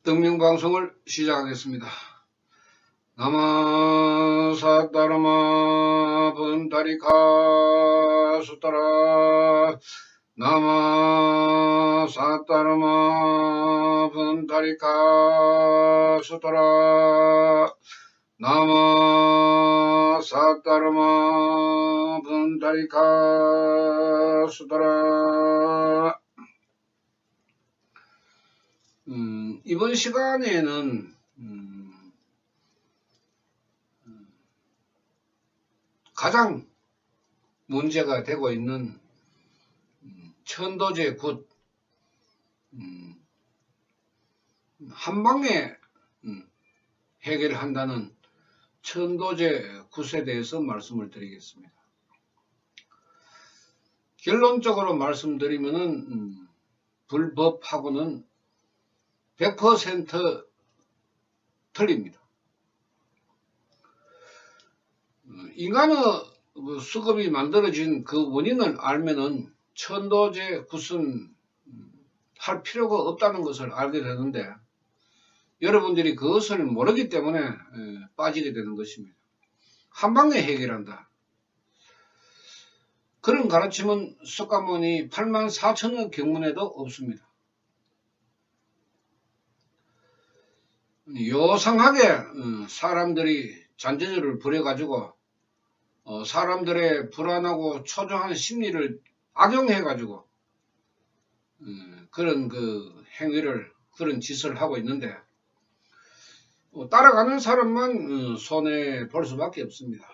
등명방송을 시작하겠습니다. 나마사다르마 분다리카 수타라 나마사다르마 분다리카 수타라 나마사다르마 분다리카 수타라. 이번 시간에는 가장 문제가 되고 있는 천도제 굿 한방에 해결한다는 천도제 굿에 대해서 말씀을 드리겠습니다. 결론적으로 말씀드리면은 불법하고는 100% 틀립니다. 인간의 수급이 만들어진 그 원인을 알면은 천도제 굿은 할 필요가 없다는 것을 알게 되는데, 여러분들이 그것을 모르기 때문에 빠지게 되는 것입니다. 한방에 해결한다. 그런 가르침은 석가모니 84,000의 경문에도 없습니다. 요상하게 사람들이 잔재주를 부려가지고 사람들의 불안하고 초조한 심리를 악용해가지고 그런 그 행위를, 그런 짓을 하고 있는데, 따라가는 사람만 손해 볼 수밖에 없습니다.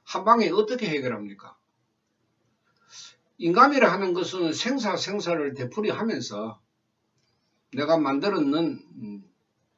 한방에 어떻게 해결합니까? 인간이라 하는 것은 생사생사를 되풀이하면서 내가 만들었는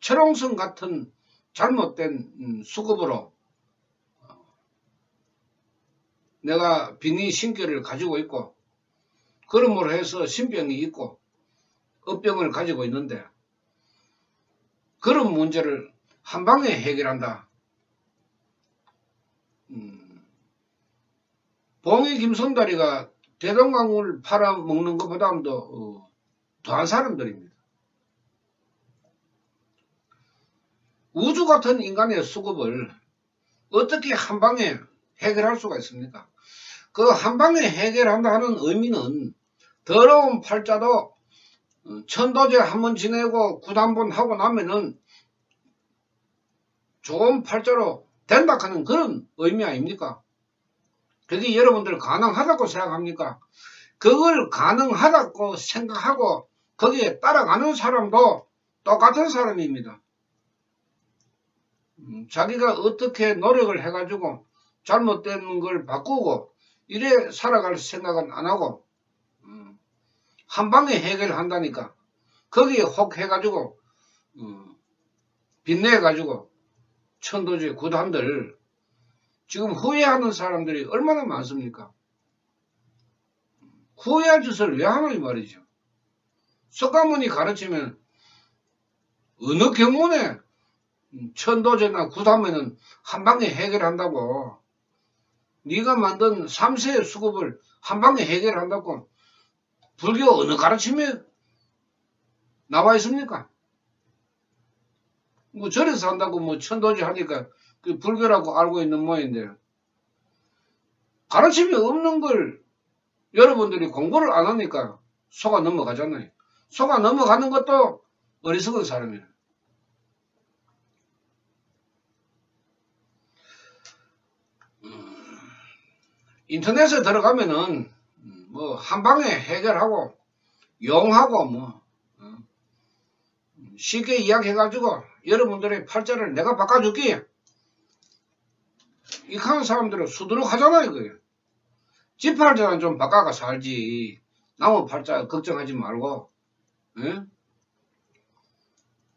철옹성 같은 잘못된 수급으로 내가 빙의 신결을 가지고 있고, 그러므로 해서 신병이 있고 업병을 가지고 있는데, 그런 문제를 한방에 해결한다. 봉이 김손다리가 대동강을 팔아먹는 것보다도 더한 사람들입니다. 우주 같은 인간의 수급을 어떻게 한방에 해결할 수가 있습니까? 그 한방에 해결한다 하는 의미는 더러운 팔자도 천도제 한번 지내고 굿 한번 하고 나면은 좋은 팔자로 된다 하는 그런 의미 아닙니까? 그게 여러분들 가능하다고 생각합니까? 그걸 가능하다고 생각하고 거기에 따라가는 사람도 똑같은 사람입니다. 자기가 어떻게 노력을 해가지고 잘못된 걸 바꾸고 이래 살아갈 생각은 안 하고 한방에 해결한다니까 거기에 혹 해가지고 빚내가지고 천도제 굿한들 지금 후회하는 사람들이 얼마나 많습니까? 후회할 짓을 왜 하나 이 말이죠. 석가모니 가르치면 어느 경문에 천도제나 굿하면은 한방에 해결한다고, 네가 만든 3세의 수급을 한방에 해결한다고 불교 어느 가르침에 나와 있습니까? 뭐 절에서 한다고 뭐 천도제 하니까 그 불교라고 알고 있는 모양인데, 가르침이 없는 걸 여러분들이 공부를 안 하니까 속아 넘어가잖아요. 속아 넘어가는 것도 어리석은 사람이에요. 인터넷에 들어가면은 뭐 한방에 해결하고 용하고 뭐 쉽게 이야기해가지고 여러분들의 팔자를 내가 바꿔줄게 이렇게 하는 사람들은 수두룩 하잖아요. 그게. 지 팔자는 좀 바꿔가 살지, 남의 팔자 걱정하지 말고. 예?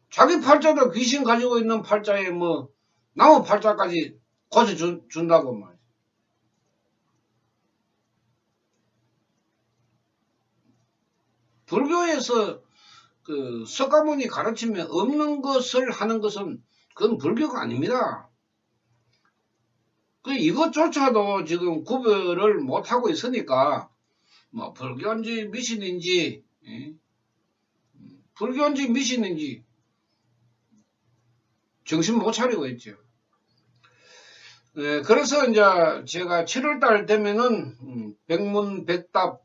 자기 팔자도 귀신 가지고 있는 팔자에 뭐 남의 팔자까지 고쳐준다고 말이야. 불교에서 그 석가모니 가르침에 없는 것을 하는 것은 그건 불교가 아닙니다. 그 이것조차도 지금 구별을 못하고 있으니까 뭐 불교인지 미신인지 불교인지 미신인지 정신 못 차리고 있죠. 네, 그래서 이제 제가 7월달 되면은 백문백답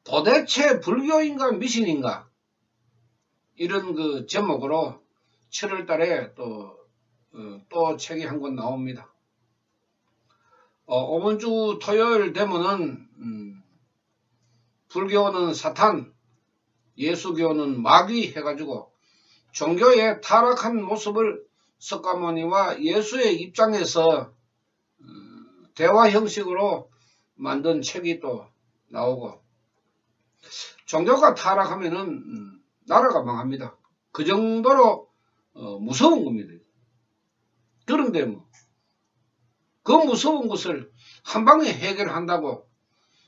도대체 불교인가 미신인가 이런 그 제목으로 7월달에 또 책이 한 권 나옵니다. 이번 주 토요일 되면은 불교는 사탄, 예수교는 마귀 해가지고 종교의 타락한 모습을 석가모니와 예수의 입장에서 대화 형식으로 만든 책이 또 나오고, 종교가 타락하면은 나라가 망합니다. 그 정도로 무서운 겁니다. 그런데 뭐 그 무서운 것을 한 방에 해결한다고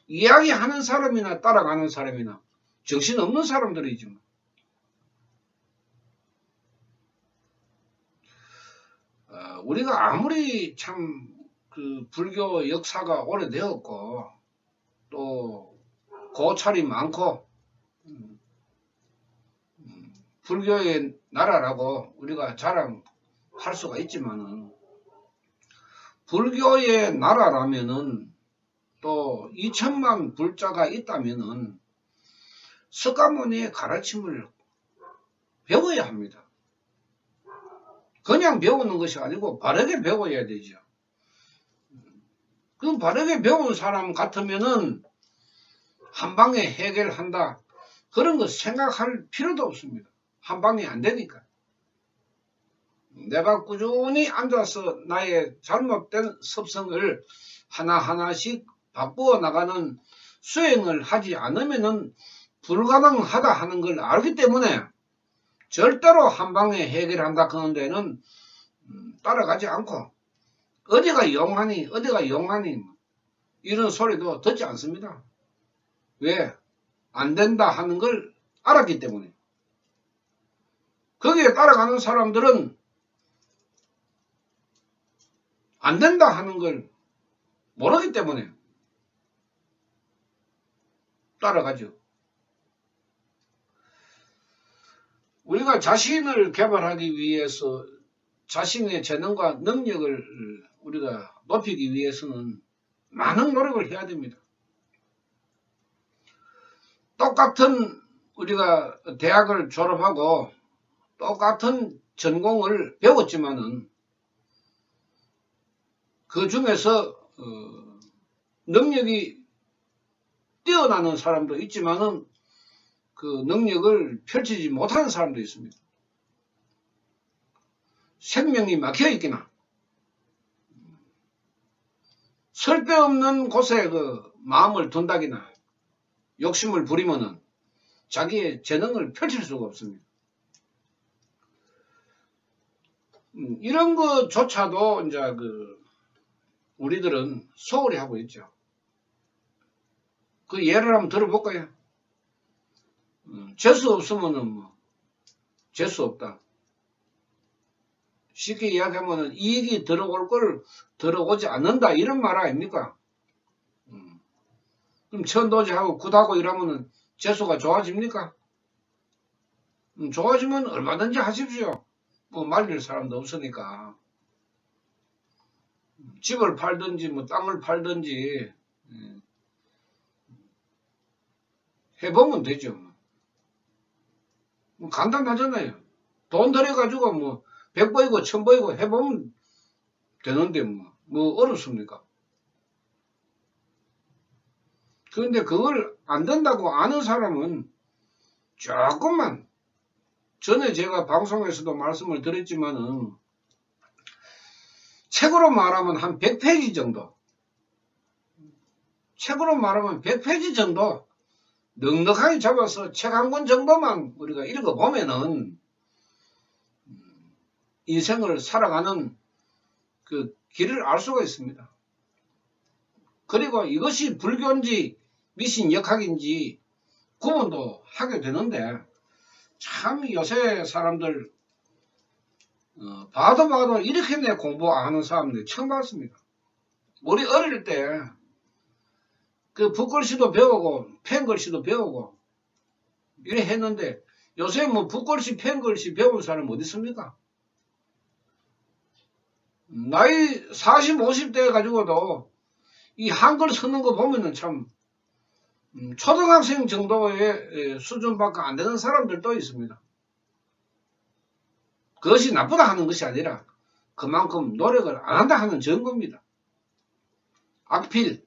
이야기하는 사람이나 따라가는 사람이나 정신없는 사람들이지 뭐. 우리가 아무리 참 그 불교 역사가 오래되었고 또 고찰이 많고 불교의 나라라고 우리가 자랑할 수가 있지만은, 불교의 나라라면은 또 2천만 불자가 있다면은 석가모니의 가르침을 배워야 합니다. 그냥 배우는 것이 아니고 바르게 배워야 되죠. 그 바르게 배운 사람 같으면은 한 방에 해결한다, 그런 거 생각할 필요도 없습니다. 한 방에 안 되니까. 내가 꾸준히 앉아서 나의 잘못된 습성을 하나하나씩 바꾸어 나가는 수행을 하지 않으면은 불가능하다 하는 걸 알기 때문에 절대로 한 방에 해결한다 그런 데는 따라가지 않고, 어디가 용하니 이런 소리도 듣지 않습니다. 왜? 안 된다 하는 걸 알았기 때문에. 거기에 따라가는 사람들은 안 된다 하는 걸 모르기 때문에 따라가죠. 우리가 자신을 개발하기 위해서 자신의 재능과 능력을 우리가 높이기 위해서는 많은 노력을 해야 됩니다. 똑같은 우리가 대학을 졸업하고 똑같은 전공을 배웠지만은 그 중에서 능력이 뛰어나는 사람도 있지만은 그 능력을 펼치지 못하는 사람도 있습니다. 생명이 막혀 있기나 쓸데없는 곳에 그 마음을 둔다기나 욕심을 부리면은 자기의 재능을 펼칠 수가 없습니다. 이런 것조차도 이제 우리들은 소홀히 하고 있죠. 그 예를 한번 들어볼까요? 재수 없으면은 뭐 재수 없다. 쉽게 이야기하면은 이익이 들어올 걸 들어오지 않는다, 이런 말 아닙니까? 그럼 천도제하고 굿하고 이러면은 재수가 좋아집니까? 좋아지면 얼마든지 하십시오. 뭐 말릴 사람도 없으니까. 집을 팔든지 뭐 땅을 팔든지 해보면 되죠. 뭐 간단하잖아요. 돈 들여가지고 뭐 100보이고 1000보이고 해보면 되는데 뭐 어렵습니까? 그런데 그걸 안 된다고 아는 사람은 조금만, 전에 제가 방송에서도 말씀을 드렸지만은 책으로 말하면 한 100페이지 정도, 책으로 말하면 100페이지 정도 넉넉하게 잡아서 책 한 권 정도만 우리가 읽어보면은 인생을 살아가는 그 길을 알 수가 있습니다. 그리고 이것이 불교인지 미신역학인지 구분도 하게 되는데, 참 요새 사람들 봐도 이렇게 내 공부 안 하는 사람들 처음 봤습니다. 우리 어릴 때 그 붓글씨도 배우고 펜글씨도 배우고 이래 했는데 요새 뭐 붓글씨, 펜글씨 배운 사람 어디 있습니까? 나이 40, 50대 가지고도 이 한글 쓰는 거 보면은 참 초등학생 정도의 수준밖에 안 되는 사람들도 있습니다. 그것이 나쁘다 하는 것이 아니라 그만큼 노력을 안 한다 하는 증거입니다. 악필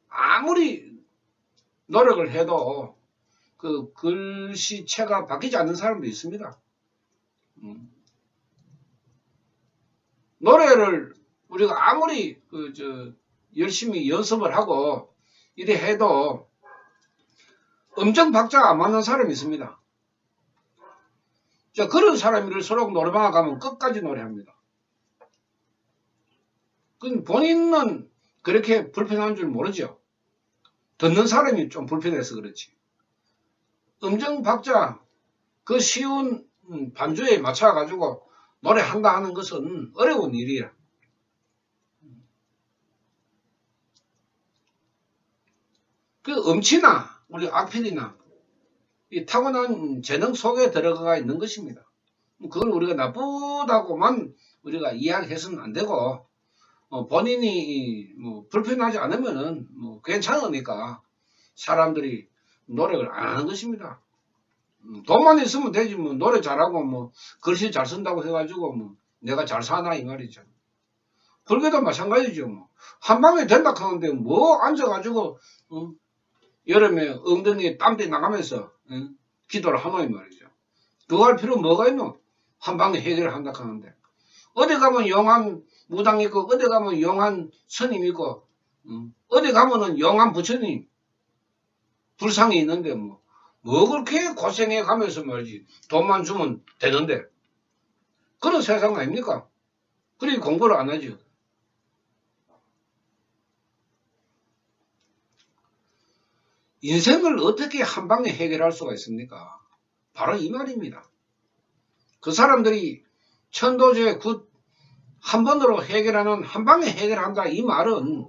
아무리 노력을 해도 그 글씨체가 바뀌지 않는 사람도 있습니다. 노래를 우리가 아무리 열심히 연습을 하고 이래 해도 음정 박자가 안 맞는 사람이 있습니다. 자, 그런 사람일수록 노래방에 가면 끝까지 노래합니다. 본인은 그렇게 불편한 줄 모르죠. 듣는 사람이 좀 불편해서 그렇지. 음정 박자 그 쉬운 반주에 맞춰가지고 노래한다 하는 것은 어려운 일이야. 그 음치나 우리 악필이나 이 타고난 재능 속에 들어가 있는 것입니다. 그걸 우리가 나쁘다고만 우리가 이야기해서는 안 되고 본인이 뭐 불편하지 않으면은 뭐 괜찮으니까 사람들이 노력을 안 하는 것입니다. 돈만 있으면 되지 뭐 노래 잘하고 뭐 글씨 잘 쓴다고 해가지고 뭐 내가 잘 사나 이 말이죠. 불교도 마찬가지죠. 뭐 한방에 된다 하는데 뭐 앉아가지고 여름에 엉덩이에 땀띠 나가면서 기도를 하노 이 말이죠. 그거 할 필요 뭐가 있노? 한방에 해결을 한다 하는데 어디 가면 영한 무당 있고 어디 가면 영한 스님 있고 어디 가면은 영한 부처님 불상이 있는데 뭐 그렇게 고생해 가면서 말이지 돈만 주면 되는데 그런 세상 아닙니까? 그러니 공부를 안 하죠. 인생을 어떻게 한방에 해결할 수가 있습니까? 바로 이 말입니다. 그 사람들이 천도제 굿 한 번으로 해결하는 한방에 해결한다 이 말은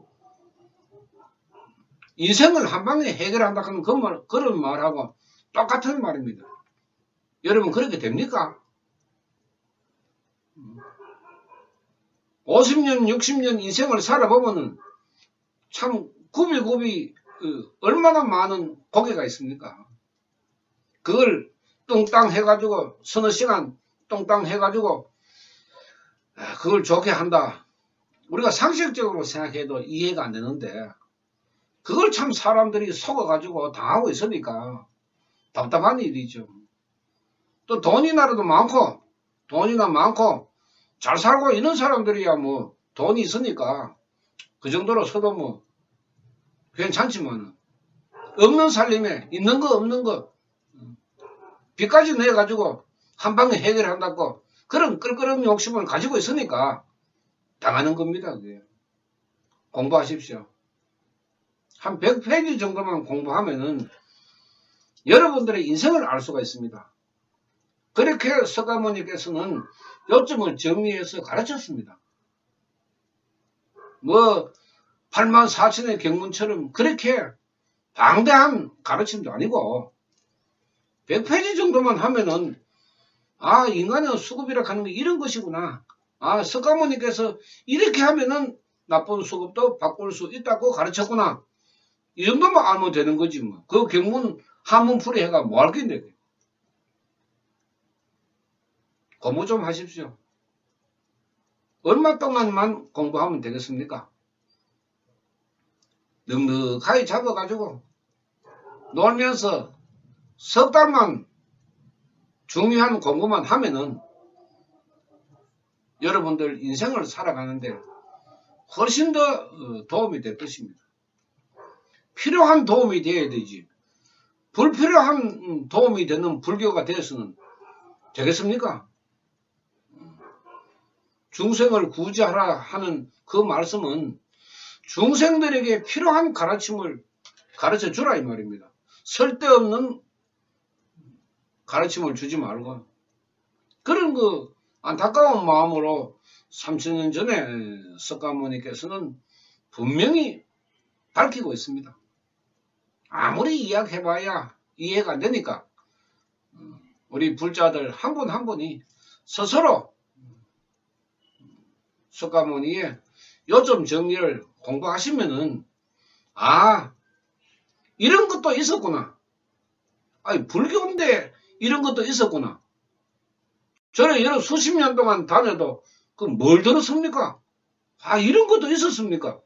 인생을 한방에 해결한다 하는 그런 말하고 똑같은 말입니다. 여러분 그렇게 됩니까? 50년 60년 인생을 살아보면은 참 굽이굽이 얼마나 많은 고개가 있습니까? 그걸 뚱땅 해가지고 서너 시간 뚱땅 해가지고 그걸 좋게 한다. 우리가 상식적으로 생각해도 이해가 안 되는데 그걸 참 사람들이 속아가지고 당하고 있으니까 답답한 일이죠. 또 돈이나라도 많고 돈이나 많고 잘 살고 있는 사람들이야 뭐 돈이 있으니까 그 정도로 서도 뭐 괜찮지만 없는 살림에 있는 거 없는 거 빚까지 내가지고 한방에 해결한다고 그런 끌끄러운 욕심을 가지고 있으니까 당하는 겁니다. 그게. 공부하십시오. 한 100페이지 정도만 공부하면은 여러분들의 인생을 알 수가 있습니다. 그렇게 서가모니께서는 요점을 정리해서 가르쳤습니다. 뭐 84,000의 경문처럼 그렇게 방대한 가르침도 아니고 100페이지 정도만 하면은 아 인간의 수급이라 하는 게 이런 것이구나. 아 서가모니께서 이렇게 하면은 나쁜 수급도 바꿀 수 있다고 가르쳤구나. 이 정도만 알면 되는 거지 뭐. 그 경문 한문풀이 해가 뭐 할 건데. 공부 좀 하십시오. 얼마 동안만 공부하면 되겠습니까? 넉넉하게 잡아가지고 놀면서 석 달만 중요한 공부만 하면은 여러분들 인생을 살아가는데 훨씬 더 도움이 될 것입니다. 필요한 도움이 되어야 되지. 불필요한 도움이 되는 불교가 되어서는 되겠습니까? 중생을 구제하라 하는 그 말씀은 중생들에게 필요한 가르침을 가르쳐 주라 이 말입니다. 쓸데없는 가르침을 주지 말고 그런 그 안타까운 마음으로 3000년 전에 석가모니께서는 분명히 밝히고 있습니다. 아무리 이야기해봐야 이해가 안 되니까 우리 불자들 한 분 한 분이 스스로 석가모니의 요점 정리를 공부하시면은 아 이런 것도 있었구나. 아니 불교인데 이런 것도 있었구나. 저는 여러 수십 년 동안 다녀도 그 뭘 들었습니까? 아 이런 것도 있었습니까?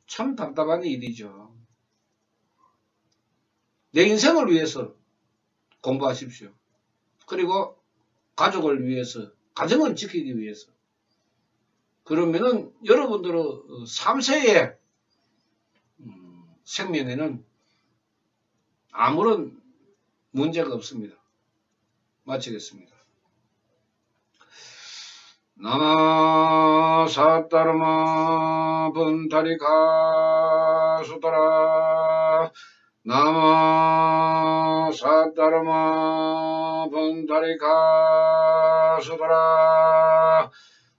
참 답답한 일이죠. 내 인생을 위해서 공부하십시오. 그리고 가족을 위해서, 가정을 지키기 위해서. 그러면은 여러분들의 3세의 생명에는 아무런 문제가 없습니다. 마치겠습니다. 나마 사따르마 분타리카 수타라 나마 사따르마 분타리카 수타라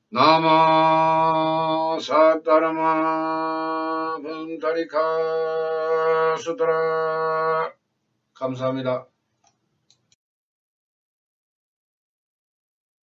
나마 사따르마 분타리카 수타라 감사합니다.